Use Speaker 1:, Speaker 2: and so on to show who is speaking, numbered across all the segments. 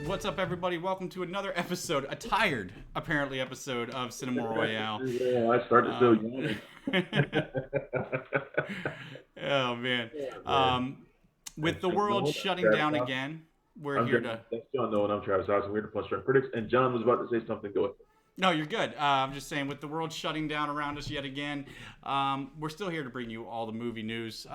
Speaker 1: What's up, everybody? Welcome to another episode, a tired, apparently, episode of Cinema Royale.
Speaker 2: Yeah, I started to feel yawning.
Speaker 1: Oh, man.
Speaker 2: Yeah, man.
Speaker 1: Um, with
Speaker 2: And
Speaker 1: the
Speaker 2: John
Speaker 1: world
Speaker 2: Nolan, I'm
Speaker 1: shutting
Speaker 2: Travis
Speaker 1: down
Speaker 2: House.
Speaker 1: again, we're
Speaker 2: I'm
Speaker 1: here
Speaker 2: John,
Speaker 1: to...
Speaker 2: that's John Nolan. I'm Travis House. And we're the Plus Strength Critics. And John was about to say something. Go ahead.
Speaker 1: No, you're good. I'm just saying, with the world shutting down around us yet again, we're still here to bring you all the movie news.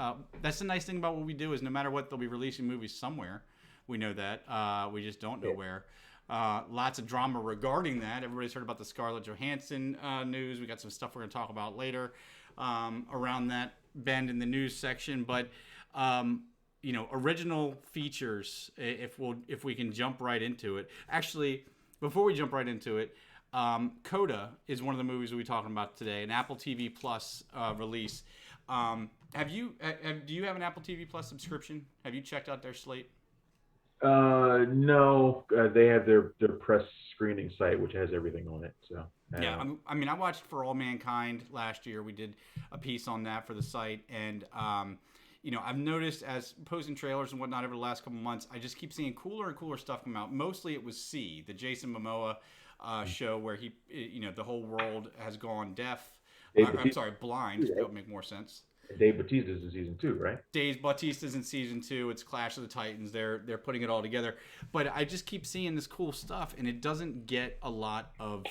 Speaker 1: That's the nice thing about what we do is no matter what, they'll be releasing movies somewhere. We know that. We just don't know where. Lots of drama regarding that. Everybody's heard about the Scarlett Johansson news. We got some stuff we're going to talk about later around that bend in the news section. But original features. If we can jump right into it. Actually, before we jump right into it, CODA is one of the movies we'll be talking about today. An Apple TV Plus release. Do you have an Apple TV Plus subscription? Have you checked out their slate?
Speaker 2: No, they have their press screening site, which has everything on it. So
Speaker 1: Yeah, I watched For All Mankind last year. We did a piece on that for the site, and I've noticed as posting trailers and whatnot over the last couple months, I just keep seeing cooler and cooler stuff come out. Mostly it was C, the Jason Momoa show where he, the whole world has gone deaf. Blind. That would make more sense.
Speaker 2: Dave Bautista's in season 2, right?
Speaker 1: Dave Bautista's in season 2. It's Clash of the Titans. They're putting it all together. But I just keep seeing this cool stuff, and it doesn't get a lot of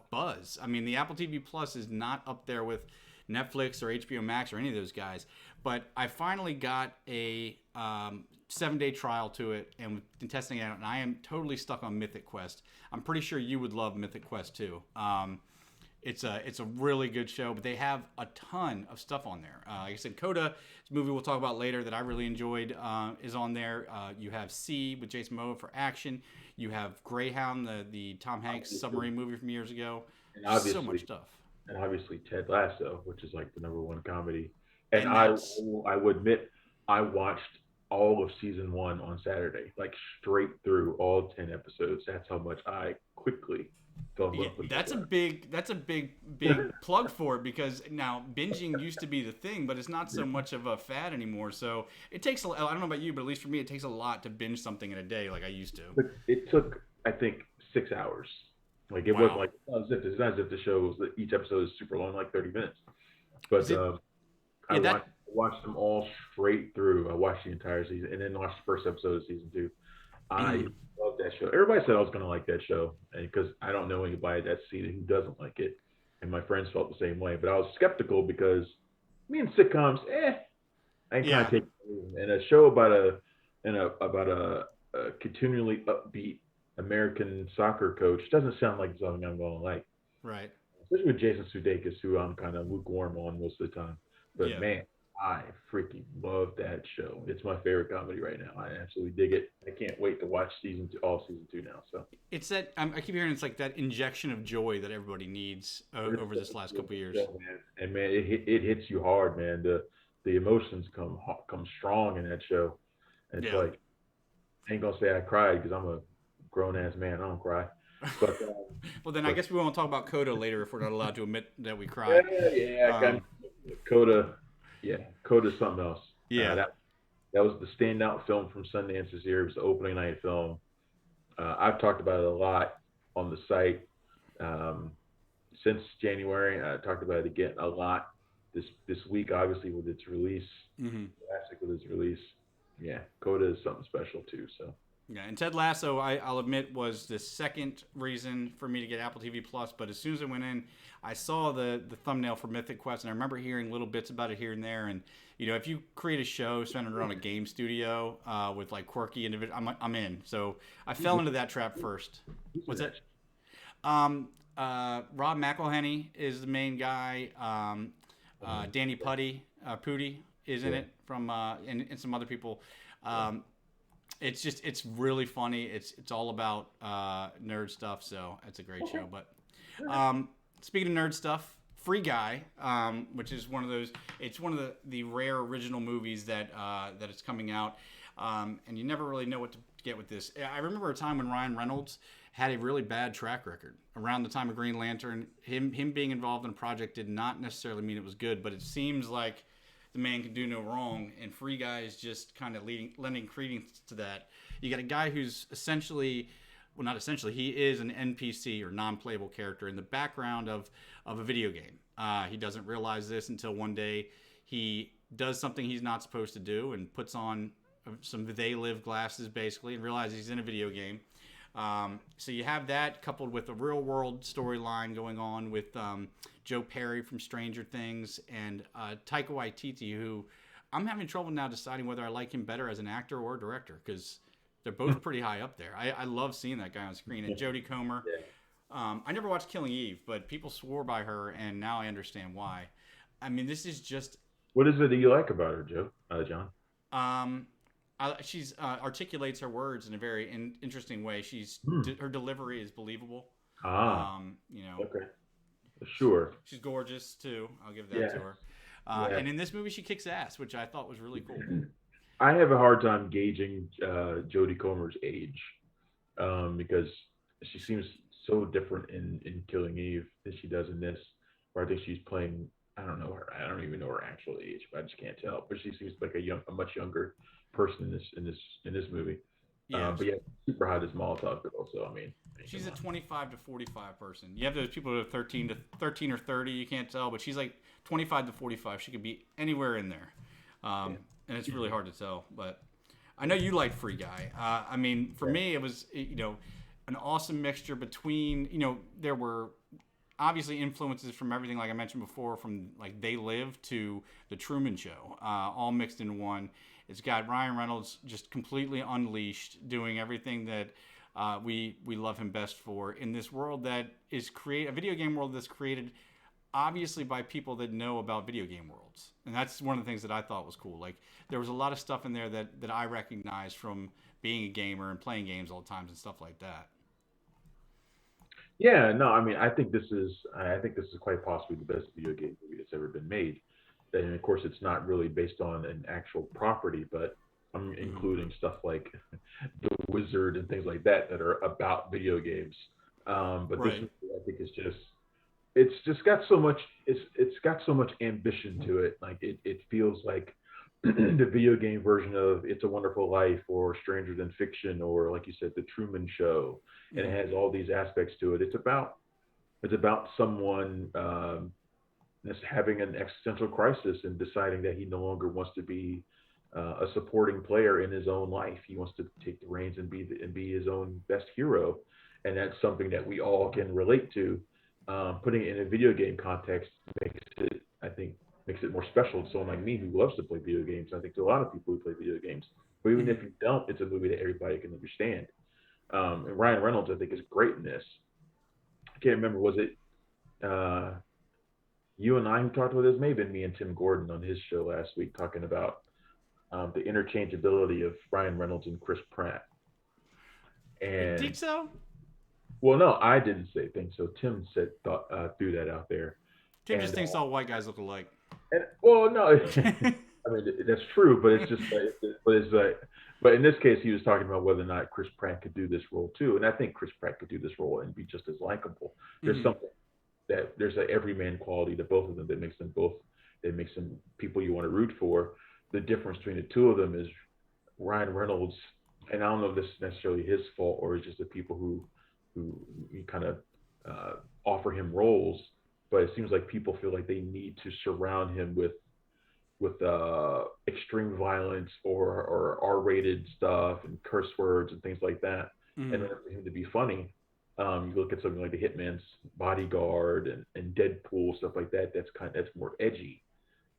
Speaker 1: buzz. I mean, the Apple TV Plus is not up there with Netflix or HBO Max or any of those guys. But I finally got a 7-day trial to it and been testing it out, and I am totally stuck on Mythic Quest. I'm pretty sure you would love Mythic Quest too. It's a really good show, but they have a ton of stuff on there. Like I said, CODA, a movie we'll talk about later that I really enjoyed, is on there. You have C with Jason Momoa for action. You have Greyhound, the Tom Hanks submarine movie from years ago.
Speaker 2: And
Speaker 1: So much stuff.
Speaker 2: And obviously Ted Lasso, which is like the #1 comedy. And I would admit, I watched all of season 1 on Saturday, like straight through all 10 episodes. That's how much I quickly fell in love with
Speaker 1: that's a big plug for it, because now binging used to be the thing, but it's not so much of a fad anymore. So it takes I don't know about you, but at least for me, it takes a lot to binge something in a day like I used to.
Speaker 2: But it took, I think, 6 hours. Like it wasn't like it's not as if the show was, each episode is super long, like 30 minutes. But I watched them all straight through. I watched the entire season and then watched the first episode of season 2. I love that show. Everybody said I was going to like that show, because I don't know anybody that's seen it who doesn't like it, and my friends felt the same way. But I was skeptical because me and sitcoms, I kind of take it. And a show about a continually upbeat American soccer coach doesn't sound like something I'm going to like.
Speaker 1: Right.
Speaker 2: Especially with Jason Sudeikis, who I'm kind of lukewarm on most of the time. But man, I freaking love that show. It's my favorite comedy right now. I absolutely dig it. I can't wait to watch all season 2 now. So
Speaker 1: it's that I keep hearing it's like that injection of joy that everybody needs over this last couple of years.
Speaker 2: Man. And man, it hits you hard, man. The emotions come strong in that show. And it's like, I ain't gonna say I cried because I'm a grown ass man. I don't cry. But
Speaker 1: well, then I guess we won't talk about CODA later if we're not allowed to admit that we cried.
Speaker 2: CODA. Yeah, CODA's something else.
Speaker 1: Yeah.
Speaker 2: That was the standout film from Sundance this year. It was the opening night film. I've talked about it a lot on the site since January. I talked about it again a lot this week, obviously, with its release. Classic with its release. Yeah, CODA is something special too. So.
Speaker 1: Yeah, and Ted Lasso, I'll admit, was the second reason for me to get Apple TV Plus. But as soon as I went in, I saw the thumbnail for Mythic Quest, and I remember hearing little bits about it here and there. And if you create a show centered around a game studio with like quirky individuals, I'm in. So I fell into that trap first. What's that? Rob McElhenney is the main guy. Danny Pudi is in it from and some other people. It's really funny. It's all about nerd stuff, so it's a great show. But speaking of nerd stuff, Free Guy, which is one of those. It's one of the rare original movies that is coming out, and you never really know what to get with this. I remember a time when Ryan Reynolds had a really bad track record around the time of Green Lantern. Him being involved in a project did not necessarily mean it was good, but it seems like the man can do no wrong, and Free Guy is just kind of lending credence to that. You got a guy who's essentially, well, not essentially, he is an NPC or non-playable character in the background of a video game. He doesn't realize this until one day he does something he's not supposed to do and puts on some They Live glasses, basically, and realizes he's in a video game. So you have that coupled with a real world storyline going on with Joe Perry from Stranger Things and Taika Waititi, who I'm having trouble now deciding whether I like him better as an actor or a director, because they're both pretty high up there. I love seeing that guy on screen. And Jodie Comer. I never watched Killing Eve, but people swore by her, and now I understand why. I mean, this is just...
Speaker 2: What is it that you like about her, John?
Speaker 1: She's articulates her words in a very interesting way. Her delivery is believable.
Speaker 2: Okay, sure.
Speaker 1: She's gorgeous too. I'll give that to her. And in this movie, she kicks ass, which I thought was really cool.
Speaker 2: I have a hard time gauging Jodie Comer's age because she seems so different in Killing Eve than she does in this. Where I think she's playing. I don't know her. I don't even know her actual age, but I just can't tell. But she seems like a much younger person in this movie. But super hot as Molotov girl. So I mean,
Speaker 1: she's a 25 to 45 person. You have those people who are 13 or 30. You can't tell, but she's like 25 to 45. She could be anywhere in there, and it's really hard to tell. But I know you like Free Guy. I mean, for me, it was an awesome mixture between there were obviously influences from everything, like I mentioned before, from like They Live to The Truman Show, all mixed in one. It's got Ryan Reynolds just completely unleashed, doing everything that we love him best for in this world that is a video game world that's created obviously by people that know about video game worlds. And that's one of the things that I thought was cool. Like, there was a lot of stuff in there that I recognized from being a gamer and playing games all the time and stuff like that.
Speaker 2: Yeah, no, I mean, I think this is quite possibly the best video game movie that's ever been made. And of course, it's not really based on an actual property, but I'm including stuff like The Wizard and things like that are about video games. But this movie, I think, it's just got so much. It's got so much ambition to it. Like it feels like the video game version of It's a Wonderful Life or Stranger Than Fiction or, like you said, The Truman Show, and it has all these aspects to it. It's about someone that's having an existential crisis and deciding that he no longer wants to be a supporting player in his own life. He wants to take the reins and be his own best hero, and that's something that we all can relate to. Putting it in a video game context makes it more special to someone like me who loves to play video games. I think to a lot of people who play video games, but even if you don't, it's a movie that everybody can understand. And Ryan Reynolds, I think, is great in this. I can't remember, was it you and I who talked about this? Maybe been me and Tim Gordon on his show last week talking about the interchangeability of Ryan Reynolds and Chris Pratt. And
Speaker 1: you think so?
Speaker 2: Well, no, I didn't think so. Tim threw that out there.
Speaker 1: Tim just thinks all white guys look alike.
Speaker 2: Well, no, I mean that's true, but it's just but in this case, he was talking about whether or not Chris Pratt could do this role too, and I think Chris Pratt could do this role and be just as likable. There's something that there's an everyman quality to both of them that makes them people you want to root for. The difference between the two of them is Ryan Reynolds, and I don't know if this is necessarily his fault or it's just the people who kind of offer him roles, but it seems like people feel like they need to surround him with extreme violence or R-rated stuff and curse words and things like that, and for him to be funny. You look at something like The Hitman's Bodyguard and Deadpool, stuff like that. That's more edgy.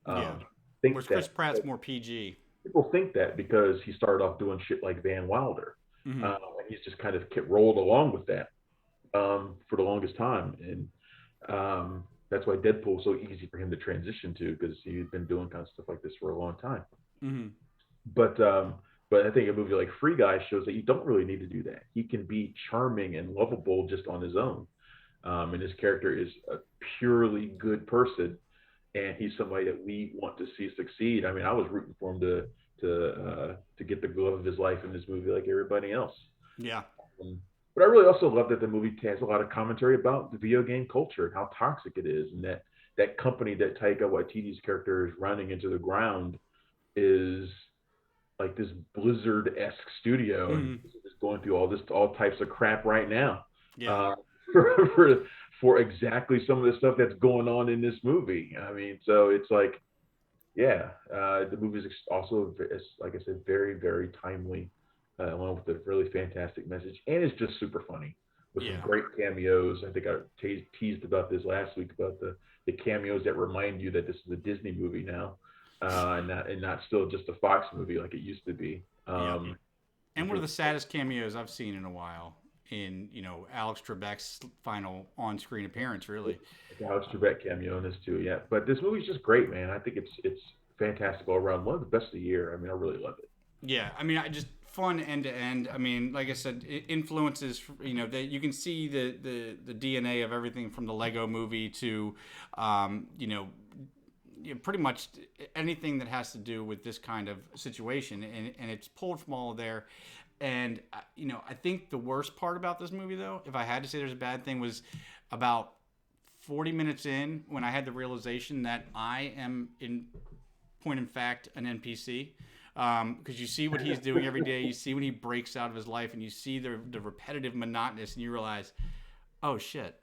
Speaker 1: Whereas Chris Pratt's more PG.
Speaker 2: People think that because he started off doing shit like Van Wilder, and he's just kind of rolled along with that for the longest time, and that's why Deadpool's so easy for him to transition to, because he's been doing kind of stuff like this for a long time. But I think a movie like Free Guy shows that you don't really need to do that. He can be charming and lovable just on his own, and his character is a purely good person, and he's somebody that we want to see succeed. I mean, I was rooting for him to get the love of his life in this movie like everybody else.
Speaker 1: Yeah.
Speaker 2: But I really also love that the movie has a lot of commentary about the video game culture and how toxic it is, and that that company that Taika Waititi's character is running into the ground is like this Blizzard-esque studio, and it's going through all types of crap right now.
Speaker 1: Yeah.
Speaker 2: For for exactly some of the stuff that's going on in this movie. I mean, so it's like, yeah, the movie is also, like I said, very, very timely, along with a really fantastic message, and it's just super funny with some great cameos. I think I teased about this last week about the cameos that remind you that this is a Disney movie now, and not still just a Fox movie like it used to be.
Speaker 1: And one of the saddest cameos I've seen in a while in, Alex Trebek's final on-screen appearance, really.
Speaker 2: Alex Trebek cameo in this too, yeah. But this movie's just great, man. I think it's fantastic all around. One of the best of the year. I mean, I really love it.
Speaker 1: Yeah, I mean, I just fun end to end. I mean, like I said, it influences. That you can see the DNA of everything from the Lego Movie to, pretty much anything that has to do with this kind of situation, and it's pulled from all of there. And I think the worst part about this movie, though, if I had to say there's a bad thing, was about 40 minutes in when I had the realization that I am, in point in fact, an NPC. Because you see what he's doing every day, you see when he breaks out of his life, and you see the repetitive monotonous, and you realize, oh shit,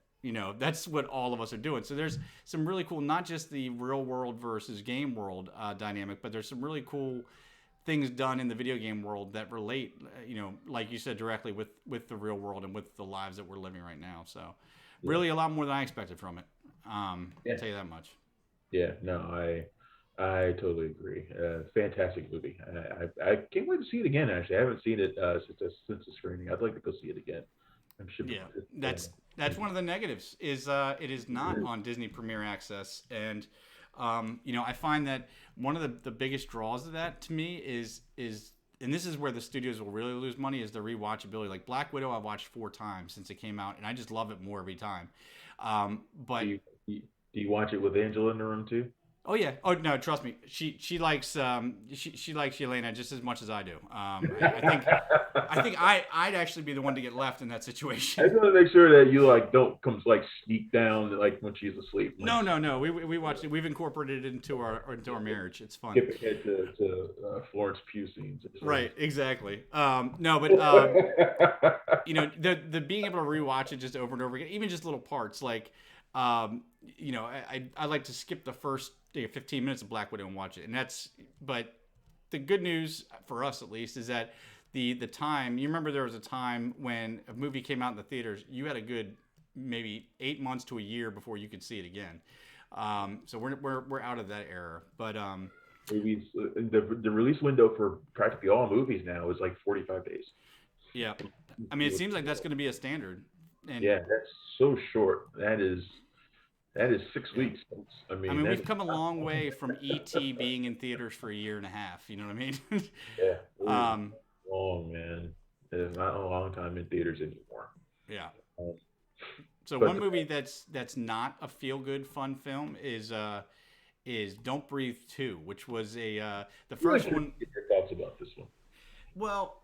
Speaker 1: that's what all of us are doing. So there's some really cool, not just the real world versus game world dynamic, but there's some really cool things done in the video game world that relate, like you said, directly with the real world and with the lives that we're living right now. So really a lot more than I expected from it. I'll tell you that much.
Speaker 2: Yeah, no, I totally agree. Fantastic movie. I can't wait to see it again. Actually, I haven't seen it since the screening. I'd like to go see it again.
Speaker 1: That's one of the negatives. Is it is not on Disney Premier Access, and I find that one of the biggest draws of that to me is, and this is where the studios will really lose money, is the rewatchability. Like Black Widow, I've watched 4 times since it came out, and I just love it more every time. But
Speaker 2: do you watch it with Angela in the room too?
Speaker 1: Oh yeah. Oh no, trust me. She likes she likes Yelena just as much as I do. I think I'd actually be the one to get left in that situation.
Speaker 2: I just want to make sure that you don't come sneak down when she's asleep.
Speaker 1: No. We watched it. We've incorporated it into our marriage. It's fun.
Speaker 2: Skip ahead to Florence Pugh scenes.
Speaker 1: Right. Exactly. No, but the being able to rewatch it just over and over again, even just little parts like. I like to skip the first 15 minutes of Black Widow and watch it, but the good news for us at least is that the time, you remember there was a time when a movie came out in the theaters, you had a good maybe 8 months to a year before you could see it again. So we're out of that era, but
Speaker 2: movies, the release window for practically all movies now is like 45 days.
Speaker 1: Yeah, I mean it seems like that's going to be a standard. And
Speaker 2: yeah, that's so short. That is 6 weeks. I mean
Speaker 1: we've come a long way from E.T. being in theaters for a year and a half. You know what I mean?
Speaker 2: Yeah. Long, man. It's not a long time in theaters anymore.
Speaker 1: Yeah. So one movie that's not a feel-good fun film is Don't Breathe 2, which was the first one.
Speaker 2: Get your thoughts about this one.
Speaker 1: Well,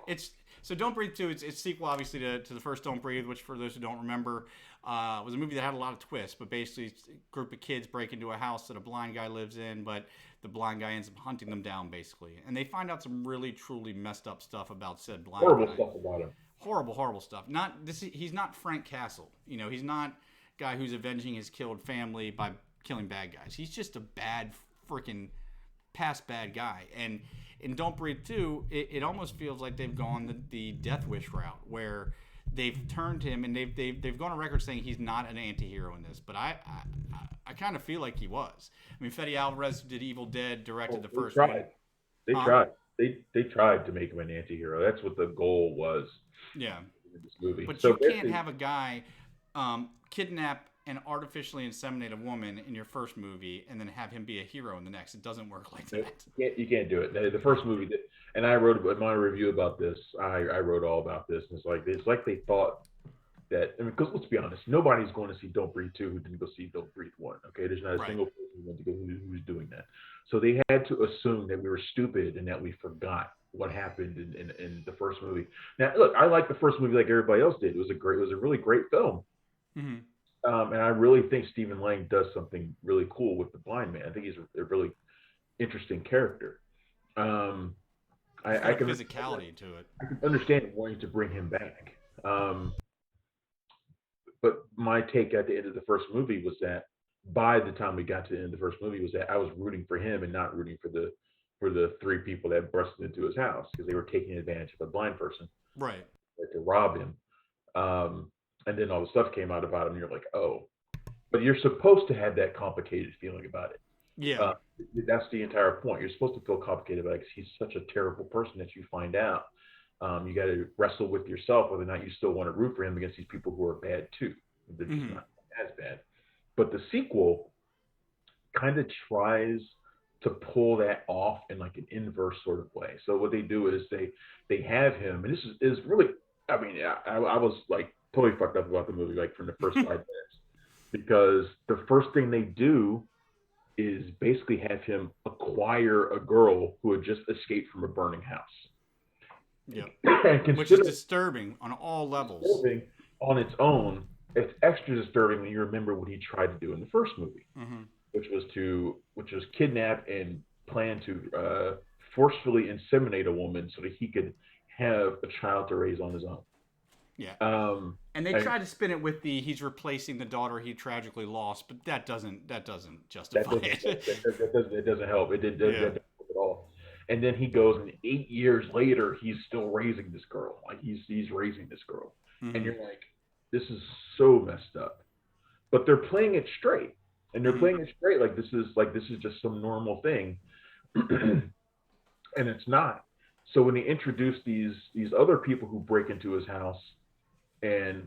Speaker 1: it's. So Don't Breathe 2, it's sequel obviously to the first Don't Breathe, which for those who don't remember, was a movie that had a lot of twists, but basically a group of kids break into a house that a blind guy lives in, but the blind guy ends up hunting them down basically. And they find out some really truly messed up stuff about said blind guy.
Speaker 2: Horrible stuff about him.
Speaker 1: Horrible stuff. He's not Frank Castle. He's not a guy who's avenging his killed family by killing bad guys. He's just a bad freaking past bad guy. And in Don't Breathe 2, it almost feels like they've gone the Death Wish route, where they've turned him and they've gone on record saying he's not an anti-hero in this, but I kind of feel like he was. I mean, Fede Alvarez, who did Evil Dead, directed the first one.
Speaker 2: They tried. They tried to make him an anti-hero. That's what the goal was.
Speaker 1: Yeah.
Speaker 2: In this movie.
Speaker 1: But you can't have a guy kidnap and artificially inseminate a woman in your first movie and then have him be a hero in the next. It doesn't work like that.
Speaker 2: You can't do it. The first movie, and I wrote my review about this. I wrote all about this, and it's like they thought that. I mean, because let's be honest, nobody's going to see Don't Breathe 2 who didn't go see Don't Breathe 1. Okay, there's not a single person who went to go who's doing that. So they had to assume that we were stupid and that we forgot what happened in the first movie. Now, look, I like the first movie like everybody else did. It was a really great film.
Speaker 1: Mm-hmm.
Speaker 2: And I really think Stephen Lang does something really cool with the blind man. I think he's a really interesting character. Um,
Speaker 1: He's got
Speaker 2: I
Speaker 1: a
Speaker 2: can
Speaker 1: physicality to it.
Speaker 2: understand wanting to bring him back. But my take at the end of the first movie was that by the time we got to the end of the first movie was that I was rooting for him and not rooting for the three people that busted into his house because they were taking advantage of a blind person
Speaker 1: Right.
Speaker 2: to rob him. And then all the stuff came out about him, and you're like, oh, but you're supposed to have that complicated feeling about it.
Speaker 1: Yeah.
Speaker 2: Uh, that's the entire point. You're supposed to feel complicated about it because he's such a terrible person that you find out. You got to wrestle with yourself whether or not you still want to root for him against these people who are bad too. They're just not as bad. But the sequel kind of tries to pull that off in like an inverse sort of way. So what they do is they have him, and this is really, I mean, I was like totally fucked up about the movie like from the first 5 minutes because the first thing they do is basically have him acquire a girl who had just escaped from a burning house.
Speaker 1: Yep.
Speaker 2: And
Speaker 1: Which is disturbing on all levels.
Speaker 2: Disturbing on its own, it's extra disturbing when you remember what he tried to do in the first movie, which was kidnap and plan to forcefully inseminate a woman so that he could have a child to raise on his own.
Speaker 1: Yeah. And they tried to spin it with he's replacing the daughter he tragically lost, but that doesn't justify it.
Speaker 2: That doesn't help. It doesn't help at all. And then he goes, and 8 years later, he's still raising this girl. Like he's raising this girl, and you're like, this is so messed up. But they're playing it straight, and they're playing it straight like this is just some normal thing, and it's not. So when they introduce these other people who break into his house, and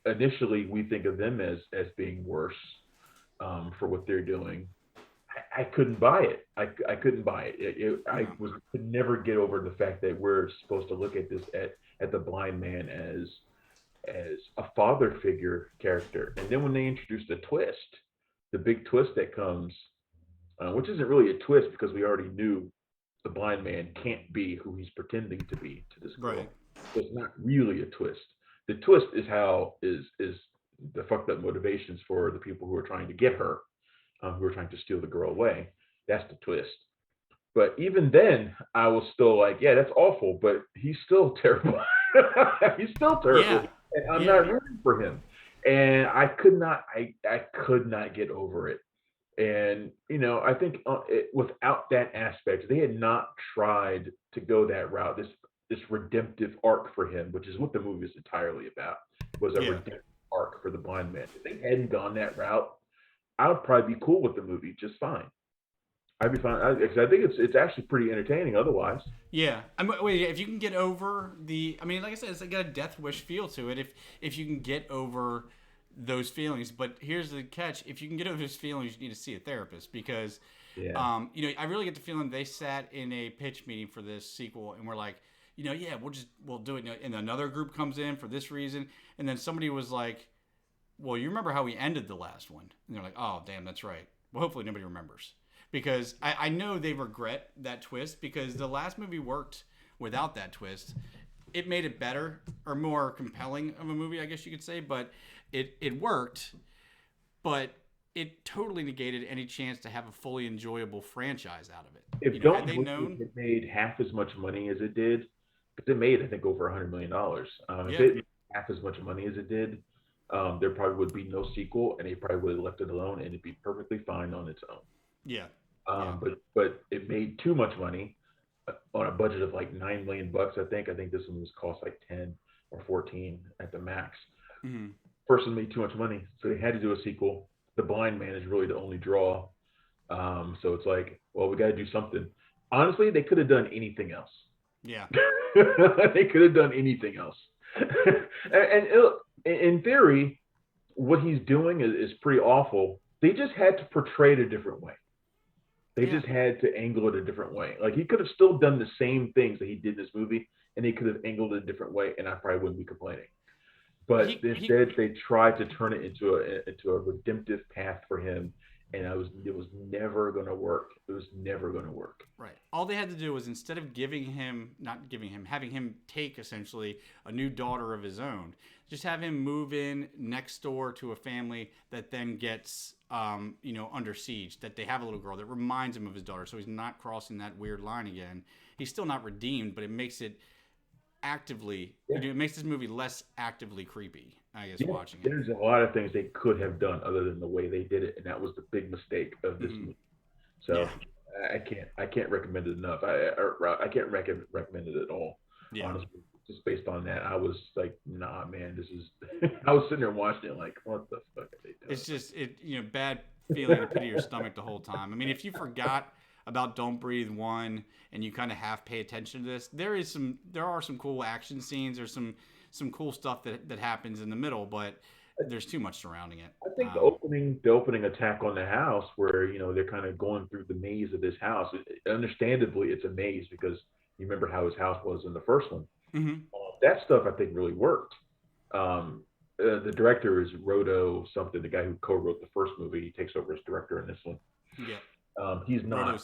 Speaker 2: initially we think of them as being worse for what they're doing. I couldn't buy it. I couldn't buy it. Could never get over the fact that we're supposed to look at this at the blind man as a father figure character, and then when they introduce the twist, the big twist that comes, which isn't really a twist because we already knew the blind man can't be who he's pretending to be to this girl. Right. So it's not really a twist. The twist is the fucked up motivations for the people who are trying to get her, who are trying to steal the girl away. That's the twist. But even then, I was still like, yeah, that's awful, but he's still terrible. He's still terrible. Yeah. And I'm not rooting for him. And I could not get over it. And, I think without that aspect, they had not tried to go that route. This redemptive arc for him, which is what the movie is entirely about, was a redemptive arc for the blind man. If they hadn't gone that route, I would probably be cool with the movie just fine. I'd be fine. I think it's actually pretty entertaining otherwise.
Speaker 1: Yeah. If you can get over like I said, it's like a Death Wish feel to it. If you can get over those feelings, but here's the catch: if you can get over those feelings, you need to see a therapist because, I really get the feeling they sat in a pitch meeting for this sequel and were like, we'll do it. And another group comes in for this reason, and then somebody was like, well, you remember how we ended the last one? And they're like, oh, damn, that's right. Well, hopefully nobody remembers. Because I know they regret that twist because the last movie worked without that twist. It made it better or more compelling of a movie, I guess you could say. But it worked, but it totally negated any chance to have a fully enjoyable franchise out of it.
Speaker 2: Had they known it made half as much money as it did, because it made, I think, over $100 million. If it made half as much money as it did, there probably would be no sequel, and they probably would have left it alone, and it'd be perfectly fine on its own.
Speaker 1: Yeah.
Speaker 2: But it made too much money on a budget of like $9 million. I think this one was cost like 10 or 14 at the max. Mm-hmm. Person made too much money, so they had to do a sequel. The blind man is really the only draw. So it's like, well, we got to do something. Honestly, they could have done anything else.
Speaker 1: Yeah.
Speaker 2: They could have done anything else. and in theory, what he's doing is pretty awful. They just had to portray it a different way. They just had to angle it a different way. Like, he could have still done the same things that he did in this movie, and he could have angled it a different way, and I probably wouldn't be complaining. But instead, they tried to turn it into a redemptive path for him, and it was never gonna work. It was never gonna work.
Speaker 1: Right. All they had to do was, instead of having him take essentially a new daughter of his own, just have him move in next door to a family that then gets, under siege. That they have a little girl that reminds him of his daughter, so he's not crossing that weird line again. He's still not redeemed, but it makes it actively, it makes this movie less actively creepy, I guess, watching it.
Speaker 2: There's a lot of things they could have done other than the way they did it, and that was the big mistake of this movie. So I can't recommend it enough. I can't recommend it at all.
Speaker 1: Yeah.
Speaker 2: Honestly, just based on that, I was like, nah, man, this is. I was sitting there watching it like, what the fuck are they doing?
Speaker 1: It's just bad feeling in the pit of your stomach the whole time. I mean, if you forgot about Don't Breathe 1 and you kind of half pay attention to this, there are some cool action scenes. There's some cool stuff that happens in the middle, but there's too much surrounding it.
Speaker 2: I think the opening attack on the house, where they're kind of going through the maze of this house. Understandably, it's a maze because you remember how his house was in the first one.
Speaker 1: Mm-hmm.
Speaker 2: That stuff I think really worked. The director is Rodo something, the guy who co-wrote the first movie. He takes over as director in this one.
Speaker 1: Yeah.
Speaker 2: He's not.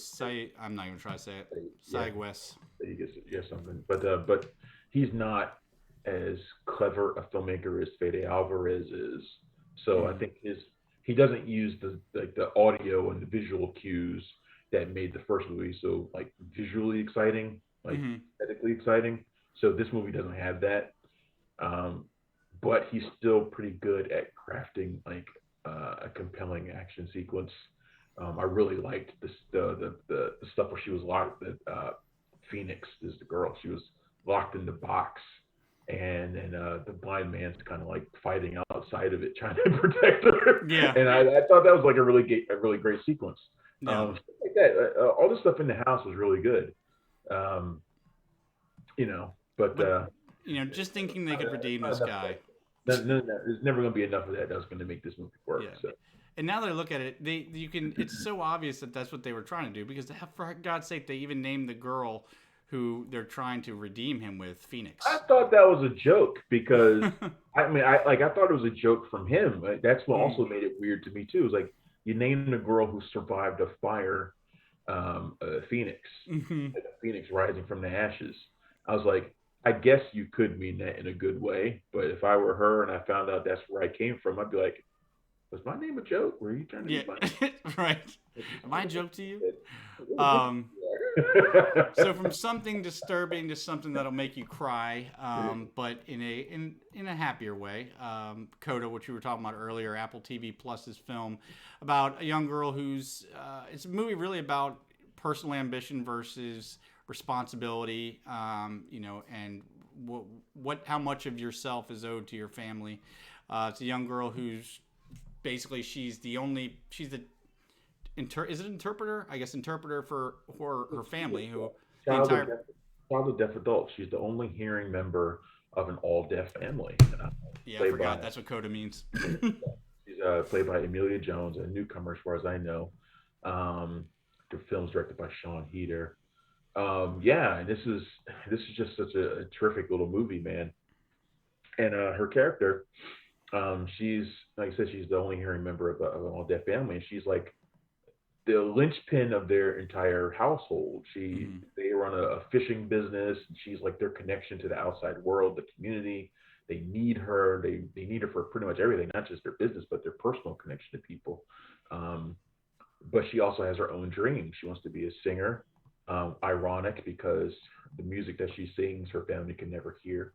Speaker 1: I'm not even trying to say it. Sagwes.
Speaker 2: Yeah, something. But he's not as clever a filmmaker as Fede Alvarez is. So I think he doesn't use the audio and the visual cues that made the first movie so like visually exciting, like aesthetically exciting. So this movie doesn't have that. But he's still pretty good at crafting like a compelling action sequence. I really liked the stuff where she was locked. Phoenix is the girl. She was locked in the box, and the blind man's kind of like fighting outside of it, trying to protect her.
Speaker 1: Yeah.
Speaker 2: And I thought that was like a really great sequence.
Speaker 1: Yeah.
Speaker 2: Like that. All the stuff in the house was really good. But
Speaker 1: just thinking they could redeem this guy.
Speaker 2: No, there's never going to be enough of that. That's going to make this movie work.
Speaker 1: Yeah.
Speaker 2: So.
Speaker 1: And now that I look at it, it's so obvious that that's what they were trying to do, because for God's sake, they even named the girl who they're trying to redeem him with Phoenix.
Speaker 2: I thought that was a joke because I thought it was a joke from him. That's what also made it weird to me too. It was like you named a girl who survived a fire, Phoenix, like a phoenix rising from the ashes. I was like, I guess you could mean that in a good way, but if I were her and I found out that's where I came from, I'd be like, was my name a joke? Were you trying to be funny?
Speaker 1: Right. Am I a joke to you? So from something disturbing to something that'll make you cry, but in a happier way. CODA, which we were talking about earlier, Apple TV Plus's film about a young girl who's it's a movie really about personal ambition versus responsibility, and how much of yourself is owed to your family. It's a young girl who's basically is it interpreter? I guess interpreter for her family, who
Speaker 2: child of deaf adult. She's the only hearing member of an all deaf family.
Speaker 1: Yeah, I forgot that's what CODA means.
Speaker 2: She's played by Emilia Jones, a newcomer as far as I know. The film's directed by Sean Heder. And this is just such a terrific little movie, man. And her character, she's like I said, she's the only hearing member of an all deaf family, and she's like the linchpin of their entire household. They run a fishing business, and she's like their connection to the outside world, the community. They need her. They need her for pretty much everything, not just their business, but their personal connection to people. But she also has her own dream. She wants to be a singer. Ironic because the music that she sings, her family can never hear.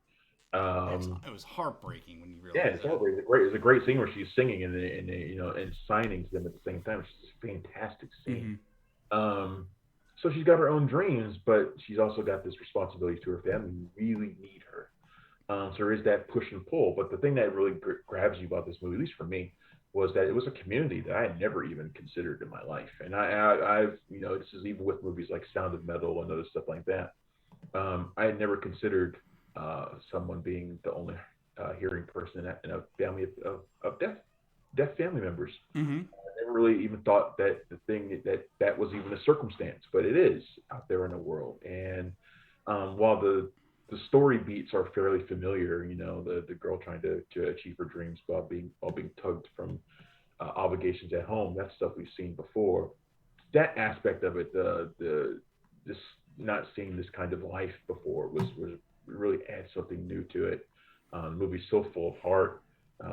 Speaker 1: It was heartbreaking when you realize.
Speaker 2: Yeah, it's heartbreaking. It's a great scene where she's singing and signing to them at the same time. It's a fantastic scene. So she's got her own dreams, but she's also got this responsibility to her family who really need her. So there is that push and pull. But the thing that really grabs you about this movie, at least for me, was that it was a community that I had never even considered in my life. And I've this is even with movies like Sound of Metal and other stuff like that. I had never considered someone being the only hearing person in a family of deaf family members. I never really even thought that that was even a circumstance, but it is out there in the world. And while the story beats are fairly familiar, the girl trying to achieve her dreams while being tugged from obligations at home. That's stuff we've seen before. That aspect of it, this not seeing this kind of life before was really adds something new to it. The movie's so full of heart.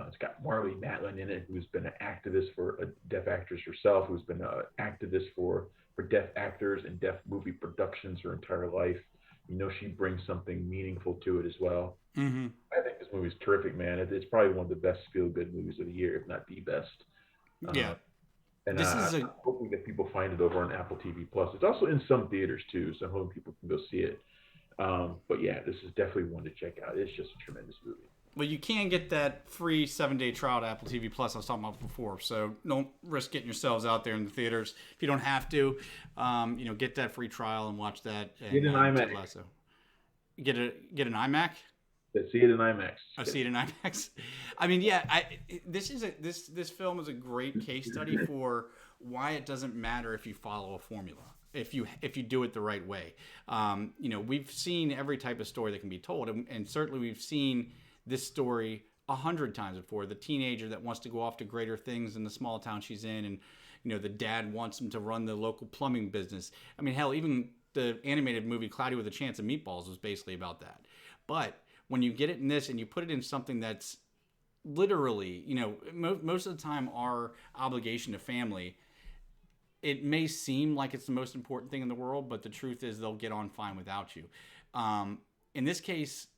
Speaker 2: It's got Marlee Matlin in it, who's been an activist for a deaf actress herself, who's been an activist for deaf actors and deaf movie productions her entire life. You know, she brings something meaningful to it as well.
Speaker 1: Mm-hmm.
Speaker 2: I think this movie's terrific, man. It's probably one of the best feel-good movies of the year, if not the best.
Speaker 1: Yeah.
Speaker 2: And
Speaker 1: This is
Speaker 2: I'm hoping that people find it over on Apple TV Plus. It's also in some theaters too, so I'm hoping people can go see it. But yeah, this is definitely one to check out. It's just a tremendous movie.
Speaker 1: Well, you can get that free 7-day trial to Apple TV Plus I was talking about before, so don't risk getting yourselves out there in the theaters if you don't have to. Get that free trial and watch that. And,
Speaker 2: get an IMAX.
Speaker 1: Get an iMac.
Speaker 2: See it in IMAX.
Speaker 1: Oh, see it in IMAX. I mean, yeah. This film is a great case study for why it doesn't matter if you follow a formula. If you do it the right way. We've seen every type of story that can be told, and certainly we've seen this story 100 times before. The teenager that wants to go off to greater things in the small town she's in, and the dad wants him to run the local plumbing business. I mean, hell, even the animated movie Cloudy with a Chance of Meatballs was basically about that. But when you get it in this and you put it in something that's literally, most of the time our obligation to family, it may seem like it's the most important thing in the world, but the truth is they'll get on fine without you. In this case,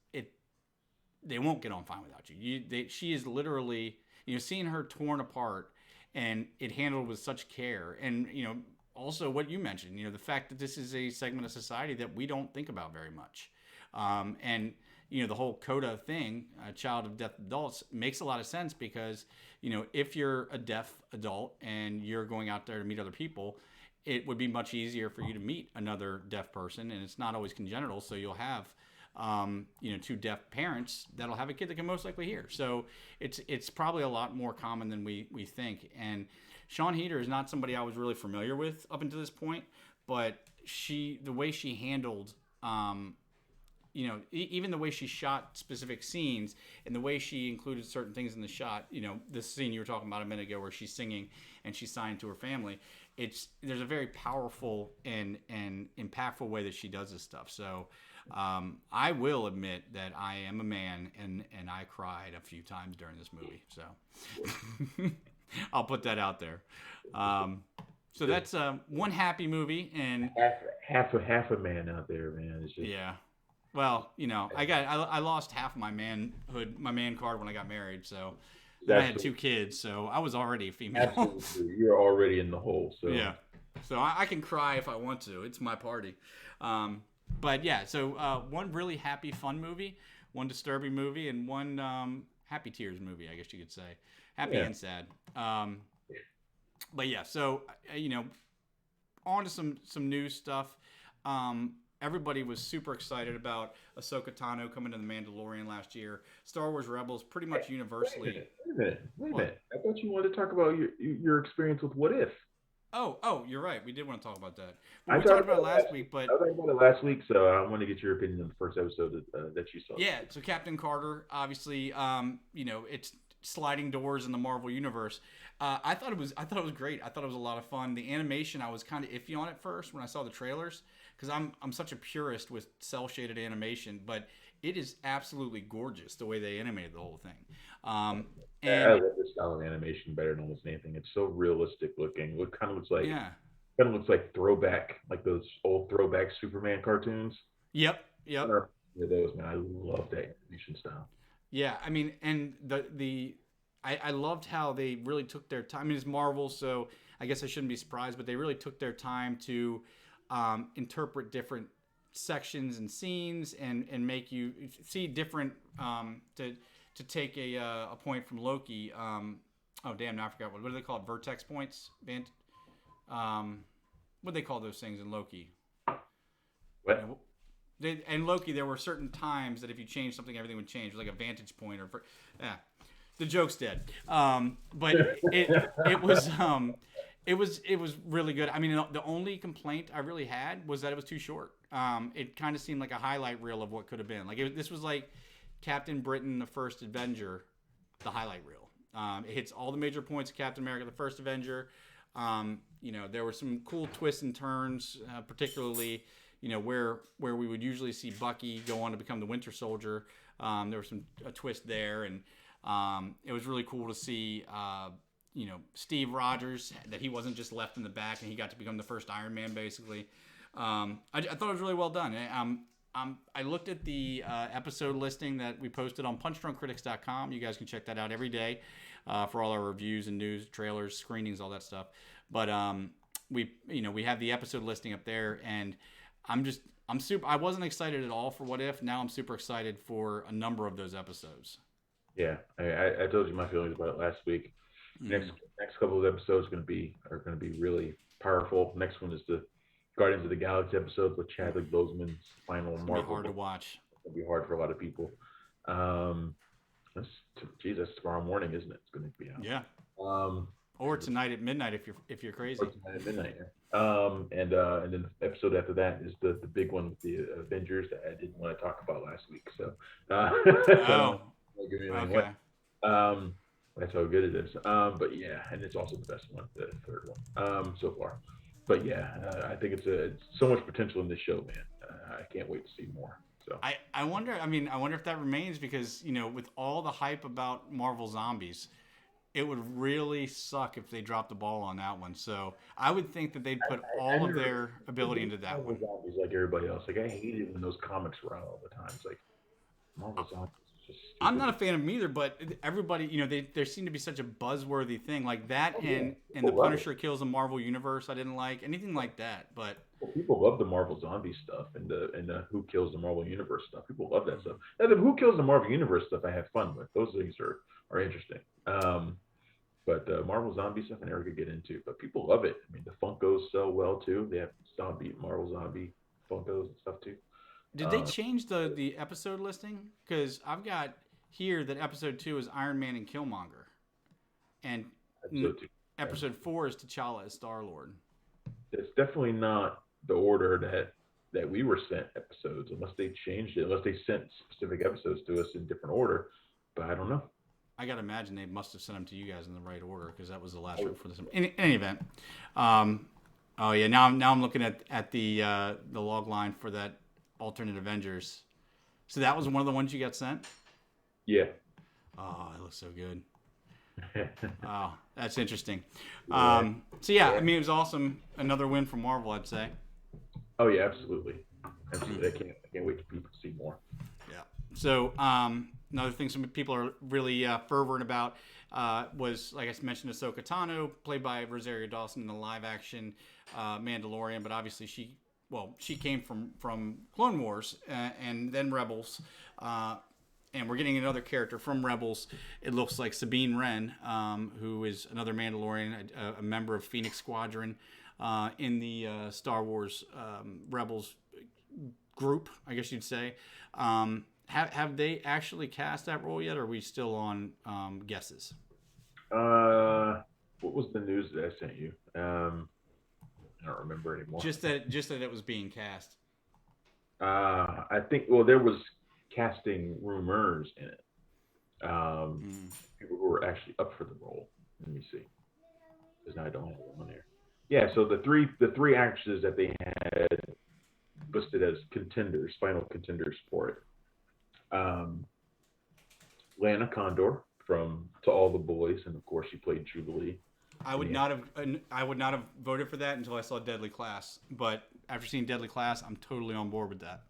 Speaker 1: they won't get on fine without you. She is literally, seeing her torn apart and it handled with such care. And, also what you mentioned, the fact that this is a segment of society that we don't think about very much. And the whole CODA thing, child of deaf adults, makes a lot of sense because, if you're a deaf adult and you're going out there to meet other people, it would be much easier for you to meet another deaf person, and it's not always congenital. So you'll have, two deaf parents that'll have a kid that can most likely hear. So it's probably a lot more common than we think. And Sean Heder is not somebody I was really familiar with up until this point, but the way she handled, even the way she shot specific scenes and the way she included certain things in the shot, this scene you were talking about a minute ago where she's singing and she's signed to her family, there's a very powerful and impactful way that she does this stuff. So I will admit that I am a man and I cried a few times during this movie. So I'll put that out there. So that's one happy movie, and
Speaker 2: half a man out there, man. It's just...
Speaker 1: Yeah. Well, I lost half of my manhood, my man card when I got married. So I had 2 kids, so I was already a female.
Speaker 2: Absolutely. You're already in the hole. So
Speaker 1: yeah. So I can cry if I want to. It's my party. But yeah, so one really happy, fun movie, one disturbing movie, and one happy tears movie, I guess you could say. Happy and sad. But yeah, so, on to some new stuff. Everybody was super excited about Ahsoka Tano coming to The Mandalorian last year. Star Wars Rebels pretty much universally.
Speaker 2: Wait a minute. I thought you wanted to talk about your experience with What If.
Speaker 1: Oh, you're right. We did want to talk about that. We talked about it last week, but...
Speaker 2: I talked about it last week, so I want to get your opinion on the first episode that you saw.
Speaker 1: Yeah, so Captain Carter, obviously, it's sliding doors in the Marvel universe. I thought it was great. I thought it was a lot of fun. The animation, I was kind of iffy on at first when I saw the trailers, because I'm such a purist with cel-shaded animation, but it is absolutely gorgeous the way they animated the whole thing. And
Speaker 2: I love this style of animation better than almost anything. It's so realistic looking. It kind of looks like throwback, like those old throwback Superman cartoons.
Speaker 1: Yep.
Speaker 2: Those, man, I love that animation style.
Speaker 1: Yeah, I mean, and I loved how they really took their time. I mean, it's Marvel, so I guess I shouldn't be surprised, but they really took their time to interpret different sections and scenes and make you see different to take a point from Loki. Oh damn! Now I forgot what do they call it? Vertex points. What do they call those things in Loki?
Speaker 2: What?
Speaker 1: In Loki, there were certain times that if you changed something, everything would change, like a vantage point or. The joke's dead. But it was really good. I mean, the only complaint I really had was that it was too short. It kind of seemed like a highlight reel of what could have been. Like this was like Captain Britain, the First Avenger, the highlight reel. It hits all the major points of Captain America: The First Avenger. There were some cool twists and turns, particularly, where we would usually see Bucky go on to become the Winter Soldier. There was a twist there, and it was really cool to see, Steve Rogers, that he wasn't just left in the back and he got to become the first Iron Man, basically. I thought it was really well done. I looked at the episode listing that we posted on punchdrunkcritics.com. You guys can check that out every day for all our reviews and news, trailers, screenings, all that stuff. But we have the episode listing up there, and I wasn't excited at all for What If. Now I'm super excited for a number of those episodes.
Speaker 2: Yeah, I told you my feelings about it last week. Next couple of episodes are going to be really powerful. Next one is the Guardians of the Galaxy episode with Chadwick Boseman's final Marvel.
Speaker 1: It's hard to watch.
Speaker 2: It'll be hard for a lot of people. That's tomorrow morning, isn't it? It's going to be out.
Speaker 1: Yeah. Or tonight at midnight if you're crazy.
Speaker 2: Or tonight at midnight. Yeah. And then the episode after that is the big one with the Avengers that I didn't want to talk about last week. So. Okay. That's how good it is. But yeah, and it's also the best one, the third one, so far. But yeah, I think it's so much potential in this show, man. I can't wait to see more. So
Speaker 1: I wonder if that remains, because with all the hype about Marvel Zombies, it would really suck if they dropped the ball on that one. So I would think that they'd put all of their ability into that one.
Speaker 2: Zombies like everybody else. Like, I hated when those comics were out all the time. It's like Marvel Zombies.
Speaker 1: I'm not a fan of them either, but everybody, there seemed to be such a buzzworthy thing like that, and the Punisher kills the Marvel Universe. I didn't like anything like that, but
Speaker 2: people love the Marvel Zombie stuff and the Who Kills the Marvel Universe stuff. People love that stuff. And the Who Kills the Marvel Universe stuff, I have fun with. Those things are interesting. But Marvel Zombie stuff, I never could get into. But people love it. I mean, the Funkos sell well too. They have Marvel Zombie Funkos and stuff too.
Speaker 1: Did they change the episode listing? Because I've got here that episode 2 is Iron Man and Killmonger, and episode 4 is T'Challa as Star-Lord.
Speaker 2: It's definitely not the order that we were sent episodes, unless they changed it, unless they sent specific episodes to us in different order. But I don't know.
Speaker 1: I gotta imagine they must have sent them to you guys in the right order, because that was the last one for this. In any event, oh yeah, now I'm looking at the log line for that alternate Avengers. So that was one of the ones you got sent?
Speaker 2: Yeah.
Speaker 1: Oh, it looks so good. Oh, that's interesting. So yeah, I mean, it was awesome. Another win for Marvel, I'd say.
Speaker 2: Oh yeah, absolutely. I can't wait for people to see more.
Speaker 1: Yeah. So another thing some people are really fervent about was, like I mentioned, Ahsoka Tano, played by Rosario Dawson in the live action Mandalorian, but obviously she came from Clone Wars and then Rebels, and we're getting another character from Rebels. It looks like Sabine Wren, who is another Mandalorian, a member of Phoenix Squadron in the Star Wars Rebels group, I guess you'd say. Have they actually cast that role yet, or are we still on guesses?
Speaker 2: What was the news that I sent you? I don't remember anymore.
Speaker 1: Just that it was being cast.
Speaker 2: I think, there was casting rumors in it. People who were actually up for the role. Let me see, because now I don't have them on there. Yeah, so the three actresses that they had listed as contenders, final contenders for it. Lana Condor from To All the Boys, and of course she played Jubilee.
Speaker 1: I would not have voted for that until I saw Deadly Class. But after seeing Deadly Class, I'm totally on board with that.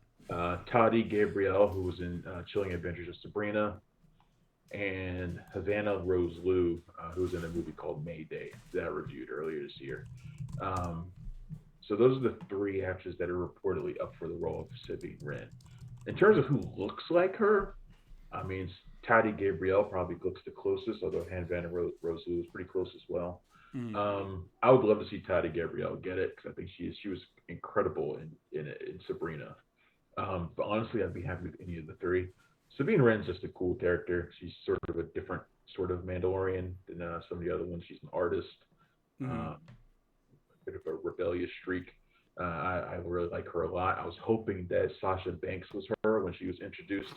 Speaker 2: Toddy Gabrielle, who was in Chilling Adventures of Sabrina, and Havana Rose Liu, who was in a movie called Mayday that I reviewed earlier this year. So those are the three actors that are reportedly up for the role of Sabine Wren. In terms of who looks like her, I mean, Toddy Gabrielle probably looks the closest, although Havana Rose Liu is pretty close as well. I would love to see Toddy Gabrielle get it, because I think she was incredible in Sabrina. But honestly, I'd be happy with any of the three. Sabine Wren's just a cool character. She's sort of a different sort of Mandalorian than some of the other ones. She's an artist, a bit of a rebellious streak. I really like her a lot. I was hoping that Sasha Banks was her when she was introduced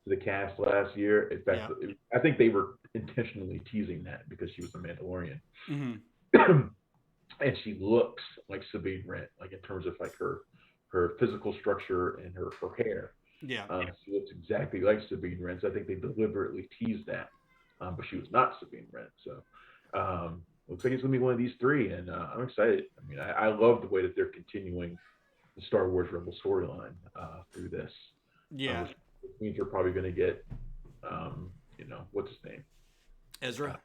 Speaker 2: to the cast last year. In fact, I think they were intentionally teasing that because she was a Mandalorian.
Speaker 1: Mm-hmm.
Speaker 2: And she looks like Sabine Wren, like in terms of like her physical structure and her hair.
Speaker 1: Yeah.
Speaker 2: She looks exactly like Sabine Wren. So I think they deliberately teased that, but she was not Sabine Wren. So looks like it's gonna be one of these three, and I'm excited. I mean, I love the way that they're continuing the Star Wars Rebel storyline through this.
Speaker 1: Yeah.
Speaker 2: Which means we're probably gonna get, what's his name?
Speaker 1: Ezra.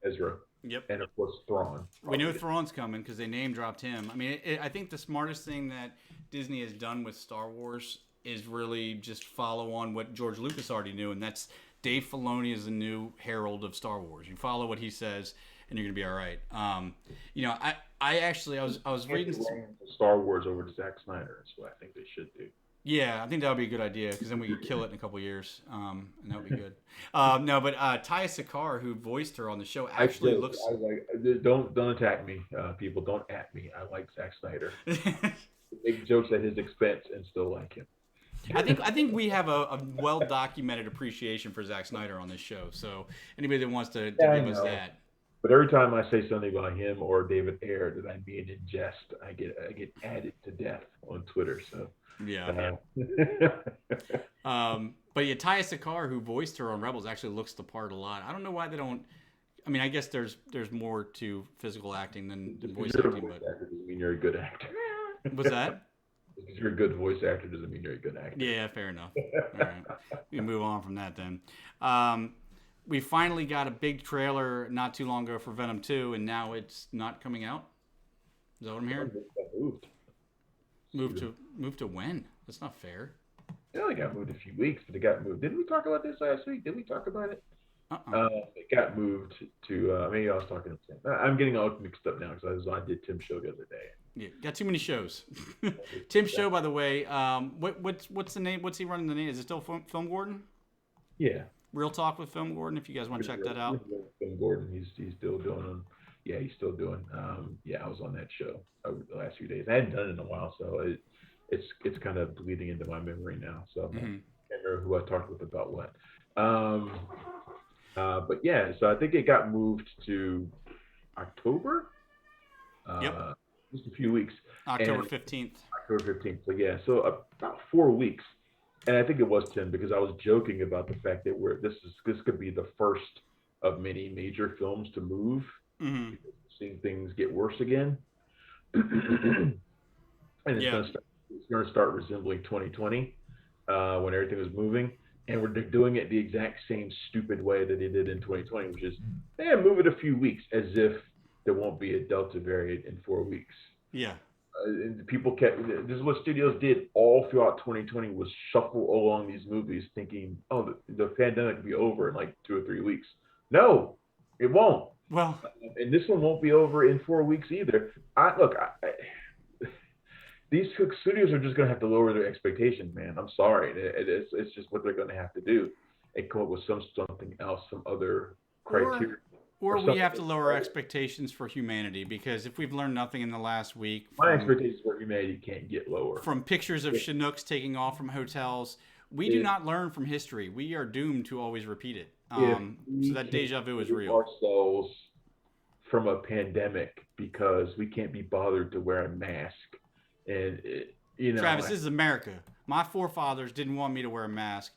Speaker 2: Ezra.
Speaker 1: Yep.
Speaker 2: And of course Thrawn.
Speaker 1: We know Thrawn's coming because they name dropped him. I mean, I think the smartest thing that Disney has done with Star Wars is really just follow on what George Lucas already knew, and that's Dave Filoni is the new herald of Star Wars. You follow what he says, and you're gonna be all right. I was reading
Speaker 2: Star Wars over to Zack Snyder. That's what I think they should do.
Speaker 1: Yeah, I think that would be a good idea because then we could kill it in a couple of years, and that would be good. No, but Taika Sakar, who voiced her on the show, actually looks.
Speaker 2: Don't attack me, people. Don't at me. I like Zack Snyder. Make jokes at his expense and still like him.
Speaker 1: I think we have a well documented appreciation for Zack Snyder on this show. So anybody that wants to give us that.
Speaker 2: But every time I say something about him or David Ayer that I mean in jest, I get added to death on Twitter. So.
Speaker 1: Yeah. But yeah, Taika Sakar, who voiced her on Rebels, actually looks the part a lot. I don't know why they don't. I mean, I guess there's more to physical acting than voice acting. But
Speaker 2: doesn't mean you're a good actor.
Speaker 1: What's that?
Speaker 2: Because you're a good voice actor doesn't mean you're a good actor.
Speaker 1: Yeah, fair enough. All right, we can move on from that then. We finally got a big trailer not too long ago for Venom 2, and now it's not coming out. Is that what I'm hearing? Moved to when? That's not fair.
Speaker 2: It only got moved a few weeks, but it got moved. Didn't we talk about this last week? Did we talk about it? It got moved to. Maybe I was talking to Tim. I'm getting all mixed up now because I did Tim's show the other day.
Speaker 1: Yeah, got too many shows. Tim's show, by the way. What's the name? What's he running the name? Is it still Film Gordon?
Speaker 2: Yeah.
Speaker 1: Real Talk with Film Gordon. If you guys want to check that out.
Speaker 2: Film Gordon. He's still doing them. Yeah, he's still doing. I was on that show over the last few days. I hadn't done it in a while, so it's kind of bleeding into my memory now. So I can't remember who I talked with about what. But yeah, so I think it got moved to October.
Speaker 1: Yep.
Speaker 2: Just a few weeks.
Speaker 1: October 15th.
Speaker 2: October 15th. So yeah, so about 4 weeks. And I think it was 10 because I was joking about the fact that this could be the first of many major films to move.
Speaker 1: Mm-hmm.
Speaker 2: Seeing things get worse again. And it's going to start resembling 2020 when everything was moving. And we're doing it the exact same stupid way that they did in 2020, which is, move it a few weeks as if there won't be a Delta variant in 4 weeks.
Speaker 1: Yeah.
Speaker 2: And people this is what studios did all throughout 2020 was shuffle along these movies thinking, oh, the pandemic will be over in like 2 or 3 weeks. No, it won't.
Speaker 1: Well,
Speaker 2: and this one won't be over in 4 weeks either. These studios are just going to have to lower their expectations, man. I'm sorry. It's just what they're going to have to do and come up with something else, some other criteria.
Speaker 1: Or we have to lower expectations for humanity because if we've learned nothing in the last week.
Speaker 2: My expectations for humanity can't get lower.
Speaker 1: From pictures of Chinooks taking off from hotels, we do not learn from history. We are doomed to always repeat it. So that deja vu is real.
Speaker 2: Ourselves from a pandemic because we can't be bothered to wear a mask. And
Speaker 1: Travis, this is America. My forefathers didn't want me to wear a mask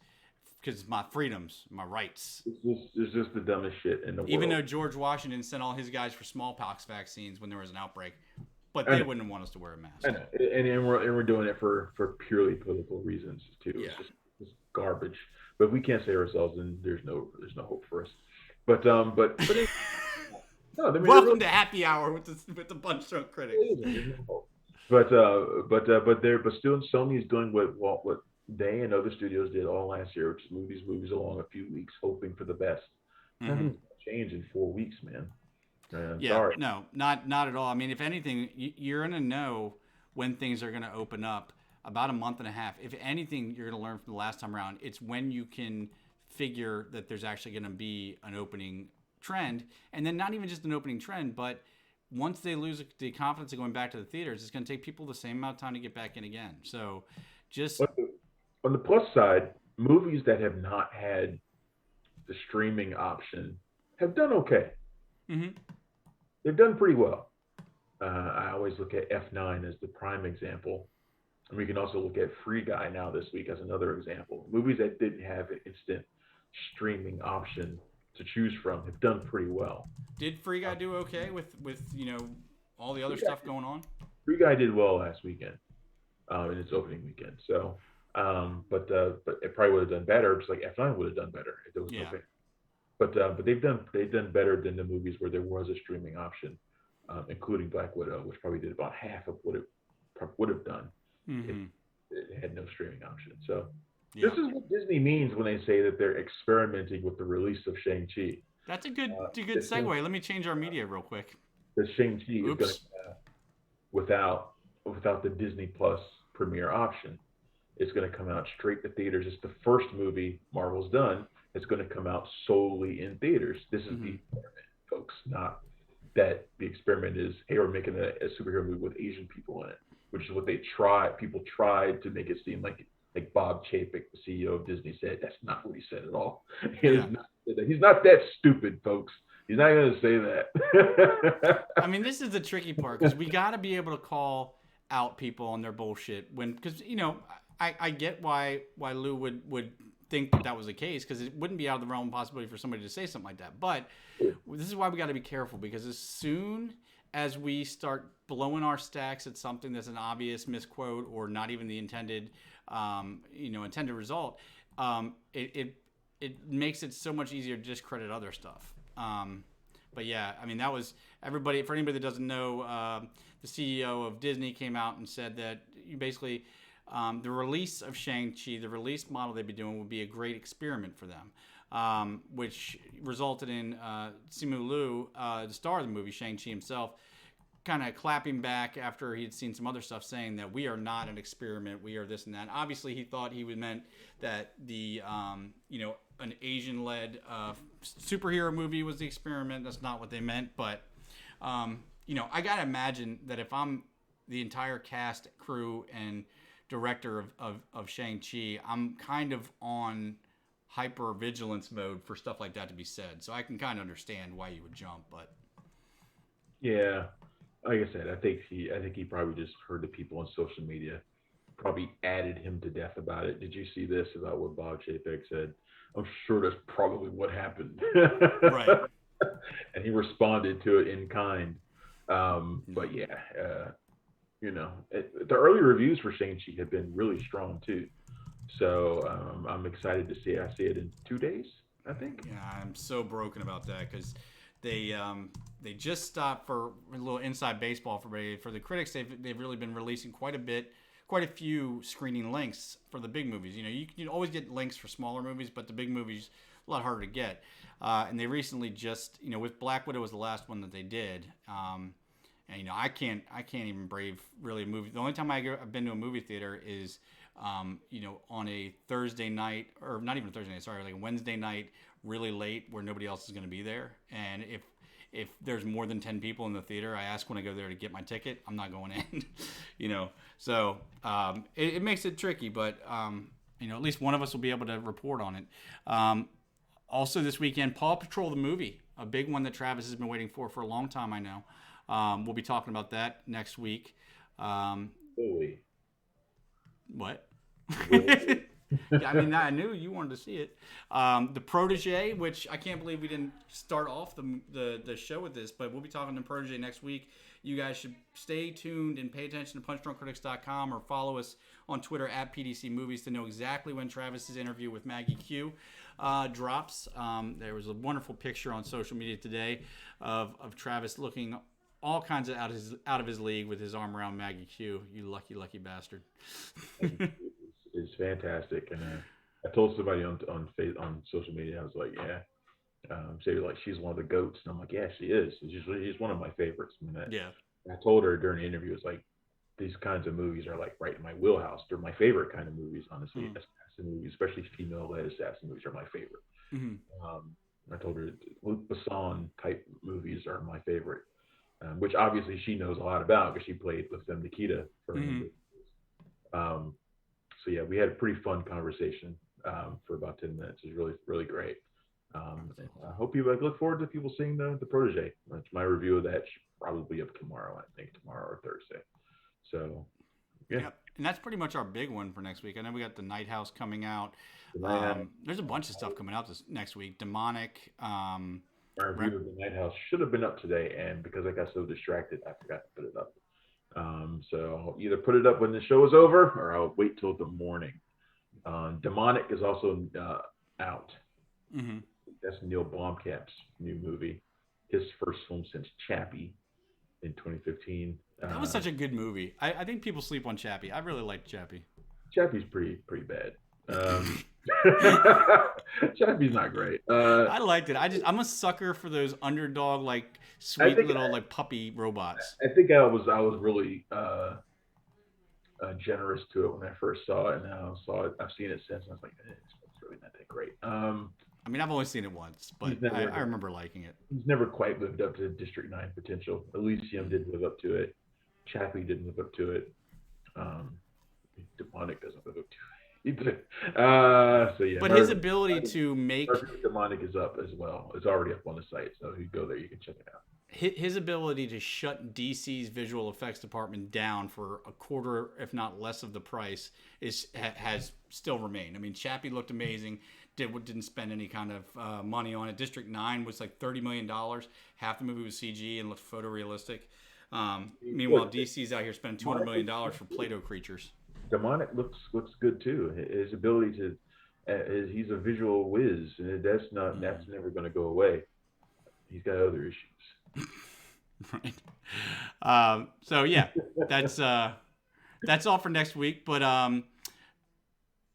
Speaker 1: because it's my freedoms, my rights.
Speaker 2: It's just the dumbest shit in the world.
Speaker 1: Even though George Washington sent all his guys for smallpox vaccines when there was an outbreak, but they wouldn't want us to wear a mask.
Speaker 2: I know. And we're doing it for purely political reasons too.
Speaker 1: Yeah.
Speaker 2: It's just garbage. But we can't save ourselves, and there's no hope for us. But no,
Speaker 1: welcome to Happy Hour with the Bunch Drunk Critics.
Speaker 2: But still, Sony's doing what they and other studios did all last year, which is move these movies along a few weeks, hoping for the best. Nothing's gonna change in 4 weeks, man. Sorry.
Speaker 1: No, not at all. I mean, if anything, you're gonna know when things are gonna open up about a month and a half. If anything, you're gonna learn from the last time around. It's when you can figure that there's actually gonna be an opening trend, and then not even just an opening trend, but once they lose the confidence of going back to the theaters, it's going to take people the same amount of time to get back in again. So just
Speaker 2: on the plus side, movies that have not had the streaming option have done okay.
Speaker 1: Mm-hmm.
Speaker 2: They've done pretty well. I always look at F9 as the prime example. And we can also look at Free Guy now this week as another example. Movies that didn't have an instant streaming option to choose from have done pretty well.
Speaker 1: Did Free Guy do okay with all the other stuff going on?
Speaker 2: Free Guy did well last weekend, in its opening weekend. So, but it probably would have done better, just like F9 would have done better if there was no pay. But they've done better than the movies where there was a streaming option, including Black Widow, which probably did about half of what it would have done if it had no streaming option. So this is what Disney means when they say that they're experimenting with the release of Shang-Chi.
Speaker 1: That's a good segue. Let me change our media real quick.
Speaker 2: The Shang-Chi is going to without the Disney Plus premiere option. It's going to come out straight to theaters. It's the first movie Marvel's done that's going to come out solely in theaters. This is the experiment, folks. Not that the experiment is, hey, we're making a superhero movie with Asian people in it, which is what they tried. People tried to make it seem like Bob Chapek, the CEO of Disney, said. That's not what he said at all. He's not that stupid, folks. He's not going to say that.
Speaker 1: I mean, this is the tricky part because we got to be able to call out people on their bullshit because I get why Lou would think that was the case because it wouldn't be out of the realm of possibility for somebody to say something like that. But this is why we got to be careful because as soon as we start blowing our stacks at something that's an obvious misquote or not even the intended result, it makes it so much easier to discredit other stuff. But yeah, I mean, that was everybody. For anybody that doesn't know, the CEO of Disney came out and said that basically the release of Shang-Chi, the release model they'd be doing would be a great experiment for them, which resulted in Simu Liu, the star of the movie, Shang-Chi himself, kind of clapping back after he'd seen some other stuff saying that we are not an experiment, we are this and that. Obviously, he thought he meant that the, an Asian-led superhero movie was the experiment. That's not what they meant. But, I got to imagine that if I'm the entire cast, crew, and director of Shang-Chi, I'm kind of on hyper vigilance mode for stuff like that to be said. So I can kind of understand why you would jump, but
Speaker 2: yeah, like I said, I think he probably just heard the people on social media probably added him to death about it. Did you see this about what Bob Chapek said? I'm sure that's probably what happened.
Speaker 1: Right.
Speaker 2: And he responded to it in kind. But yeah, the early reviews for Shang-Chi have been really strong too. So I'm excited to see. I see it in 2 days, I think.
Speaker 1: Yeah, I'm so broken about that because they just stopped for a little inside baseball for the critics. They've really been releasing quite a few screening links for the big movies. You can always get links for smaller movies, but the big movies a lot harder to get. And they recently just with Black Widow was the last one that they did. And I can't even brave really a movie. The only time I've been to a movie theater is on a Thursday night, or not even a Thursday night, sorry, like a Wednesday night, really late where nobody else is going to be there. And if there's more than 10 people in the theater, I ask when I go there to get my ticket. I'm not going in, So it makes it tricky, but at least one of us will be able to report on it. Also this weekend, Paw Patrol the movie, a big one that Travis has been waiting for a long time, I know. We'll be talking about that next week.
Speaker 2: Holy.
Speaker 1: What? Yeah, I mean, I knew you wanted to see it. The Protege, which I can't believe we didn't start off the show with this, but we'll be talking to Protege next week. You guys should stay tuned and pay attention to punchdrunkcritics.com or follow us on Twitter at PDC Movies to know exactly when Travis's interview with Maggie Q drops. There was a wonderful picture on social media today of Travis looking all kinds of out of his league with his arm around Maggie Q. You lucky bastard.
Speaker 2: It's fantastic, and I told somebody on social media, I was like, say like she's one of the goats, and I'm like, yeah, she is. She's one of my favorites. I told her during the interview, it's like these kinds of movies are like right in my wheelhouse. They're my favorite kind of movies, honestly. Assassin movies, especially female-led assassin movies, are my favorite. I told her Luc Besson type movies are my favorite, which obviously she knows a lot about because she played with them Nikita for So yeah, we had a pretty fun conversation for about 10 minutes. It's really, really great. I hope you look forward to people seeing the Protege. That's my review of that. Should probably be up tomorrow, I think, tomorrow or Thursday. So, yeah.
Speaker 1: Yep. And that's pretty much our big one for next week. I know we got The Night House coming out. There's a bunch of stuff coming out this next week. Demonic.
Speaker 2: My review of The Night House should have been up today, and because I got so distracted, I forgot to put it up. So I'll either put it up when the show is over, or I'll wait till the morning. Demonic is also out.
Speaker 1: Mm-hmm.
Speaker 2: That's Neil Blomkamp's new movie. His first film since Chappie in 2015.
Speaker 1: That was such a good movie. I think people sleep on Chappie. I really liked Chappie.
Speaker 2: Chappie's pretty bad. Chappie's not great.
Speaker 1: I liked it. I'm a sucker for those underdog, like sweet little like puppy robots.
Speaker 2: I think I was really generous to it when I first saw it, and now I've seen it since, and I was like, it's really not that great.
Speaker 1: I mean, I've only seen it once, but I remember liking it.
Speaker 2: He's never quite lived up to District 9 potential. Elysium didn't live up to it. Chappie didn't live up to it. Demonic doesn't live up to it. So yeah.
Speaker 1: But his ability to make
Speaker 2: Demonic is up as well. It's already up on the site, so if you go there, you can check it out.
Speaker 1: His ability to shut DC's visual effects department down for a quarter, if not less, of the price has still remained. I mean, Chappie looked amazing. Didn't spend any kind of money on it. District 9 was like $30 million. Half the movie was CG and looked photorealistic. Meanwhile, DC's out here spending $200 million for Play-Doh creatures.
Speaker 2: Demonic looks good too. His ability to, he's a visual whiz, and that's never going to go away. He's got other issues.
Speaker 1: Right. So yeah, that's all for next week. But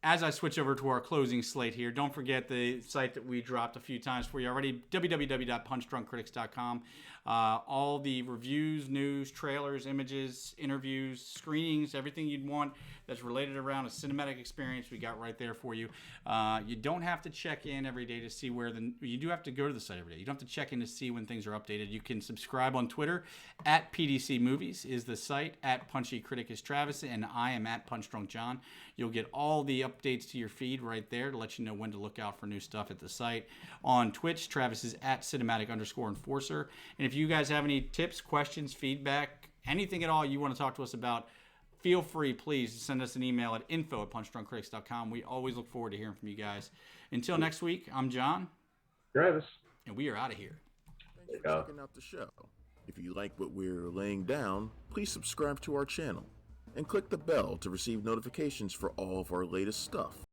Speaker 1: as I switch over to our closing slate here, don't forget the site that we dropped a few times for you already, www.punchdrunkcritics.com. All the reviews, news, trailers, images, interviews, screenings, everything you'd want that's related around a cinematic experience, we got right there for you. You don't have to check in every day to see you do have to go to the site every day. You don't have to check in to see when things are updated. You can subscribe on Twitter. At PDC Movies is the site. At Punchy Critic is Travis, and I am at Punch Drunk John. You'll get all the updates to your feed right there to let you know when to look out for new stuff at the site. On Twitch, Travis is at cinematic_enforcer. And if you guys have any tips, questions, feedback, anything at all you want to talk to us about, feel free, please, to send us an email at info@punchdrunkcritics.com. We always look forward to hearing from you guys. Until next week, I'm John.
Speaker 2: Travis.
Speaker 1: And we are out of here.
Speaker 3: Thanks for checking out the show. If you like what we're laying down, please subscribe to our channel and click the bell to receive notifications for all of our latest stuff.